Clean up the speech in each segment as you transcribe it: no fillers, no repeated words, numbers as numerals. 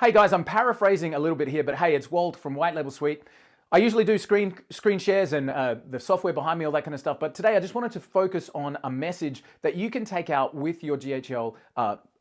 Hey guys, I'm paraphrasing a little bit here, but hey, it's Walt from White Label Suite. I usually do screen shares and the software behind me, all that kind of stuff. But today I just wanted to focus on a message that you can take out with your GHL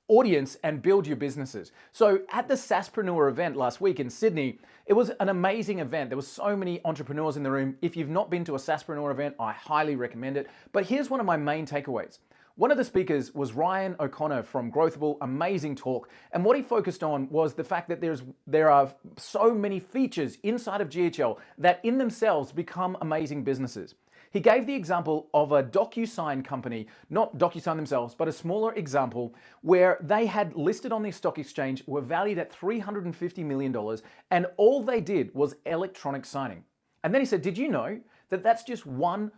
audience and build your businesses. So at the SaaSpreneur event last week in Sydney, it was an amazing event. There was so many entrepreneurs in the room. If you've not been to a SaaSpreneur event, I highly recommend it. But here's one of my main takeaways. One of the speakers was Ryan O'Connor from Growthable, amazing talk. And what he focused on was the fact that there are so many features inside of GHL that in themselves become amazing businesses. He gave the example of a DocuSign company, not DocuSign themselves, but a smaller example where they had listed on the stock exchange, were valued at $350 million, and all they did was electronic signing. And then he said, did you know that that's just one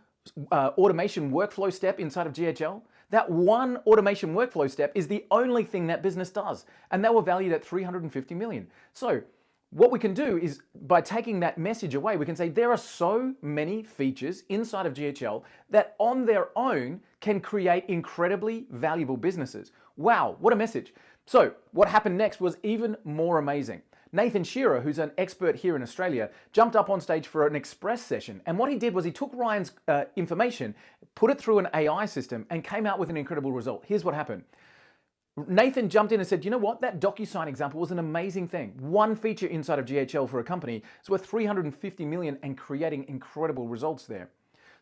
automation workflow step inside of GHL? That one automation workflow step is the only thing that business does. And they were valued at 350 million. So what we can do is by taking that message away, we can say there are so many features inside of GHL that on their own can create incredibly valuable businesses. Wow, what a message. So what happened next was even more amazing. Nathan Shearer, who's an expert here in Australia, jumped up on stage for an express session. And what he did was he took Ryan's information, put it through an AI system, and came out with an incredible result. Here's what happened. Nathan jumped in and said, you know what? That DocuSign example was an amazing thing. One feature inside of GHL for a company is worth 350 million and creating incredible results there.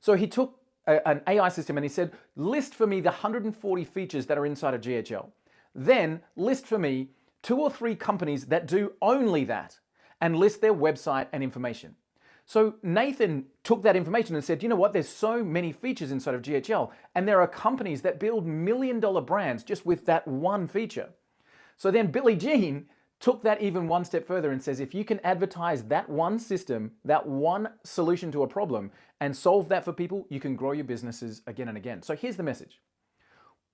So he took an AI system and he said, list for me the 140 features that are inside of GHL. Then list for me 2 or 3 companies that do only that and list their website and information. So Nathan took that information and said, you know what, there's so many features inside of GHL and there are companies that build $1 million brands just with that one feature. So then Billie Jean took that even one step further and says, if you can advertise that one system, that one solution to a problem and solve that for people, you can grow your businesses again and again. So here's the message.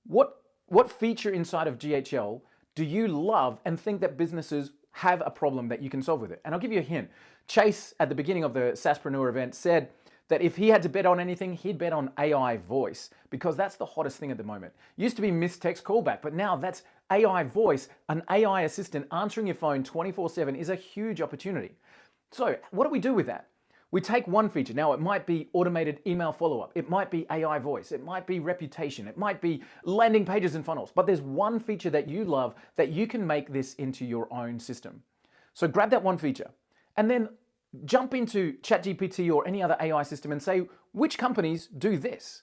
What feature inside of GHL do you love and think that businesses have a problem that you can solve with it? And I'll give you a hint. Chase, at the beginning of the SaaSpreneur event, said that if he had to bet on anything, he'd bet on AI voice because that's the hottest thing at the moment. Used to be missed text callback, but now that's AI voice. An AI assistant answering your phone 24/7 is a huge opportunity. So what do we do with that? We take one feature. Now it might be automated email follow-up. It might be AI voice. It might be reputation. It might be landing pages and funnels. But there's one feature that you love that you can make this into your own system. So grab that one feature and then jump into ChatGPT or any other AI system and say, which companies do this?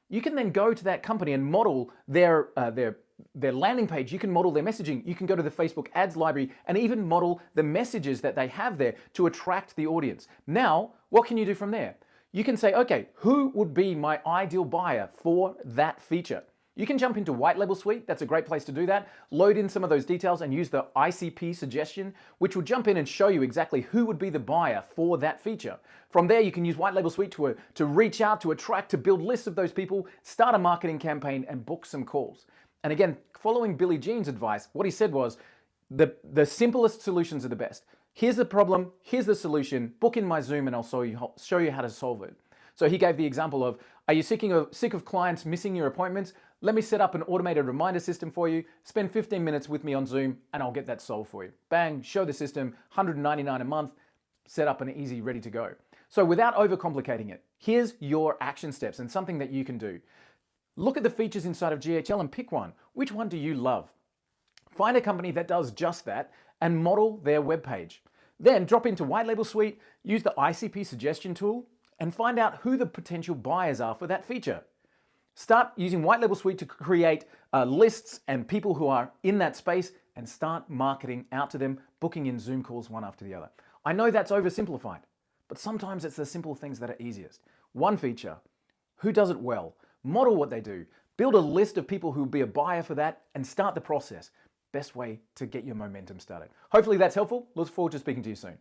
You can then go to that company and model their landing page. You can model their messaging. You can go to the Facebook ads library and even model the messages that they have there to attract the audience. Now, what can you do from there? You can say, okay, who would be my ideal buyer for that feature? You can jump into White Label Suite. That's a great place to do that. Load in some of those details and use the ICP suggestion, which will jump in and show you exactly who would be the buyer for that feature. From there, you can use White Label Suite to reach out, to attract, to build lists of those people, start a marketing campaign, and book some calls. And again, following Billie Jean's advice, what he said was, the simplest solutions are the best. Here's the problem, here's the solution, book in my Zoom and I'll show you how to solve it. So he gave the example of, are you sick of clients missing your appointments? Let me set up an automated reminder system for you, spend 15 minutes with me on Zoom and I'll get that solved for you. Bang, show the system, $199 a month, set up and easy, ready to go. So without overcomplicating it, here's your action steps and something that you can do. Look at the features inside of GHL and pick one. Which one do you love? Find a company that does just that and model their webpage. Then drop into White Label Suite, use the ICP suggestion tool, and find out who the potential buyers are for that feature. Start using White Label Suite to create lists and people who are in that space and start marketing out to them, booking in Zoom calls one after the other. I know that's oversimplified, but sometimes it's the simple things that are easiest. One feature, who does it well? Model what they do, build a list of people who will be a buyer for that and start the process. Best way to get your momentum started. Hopefully that's helpful. Look forward to speaking to you soon.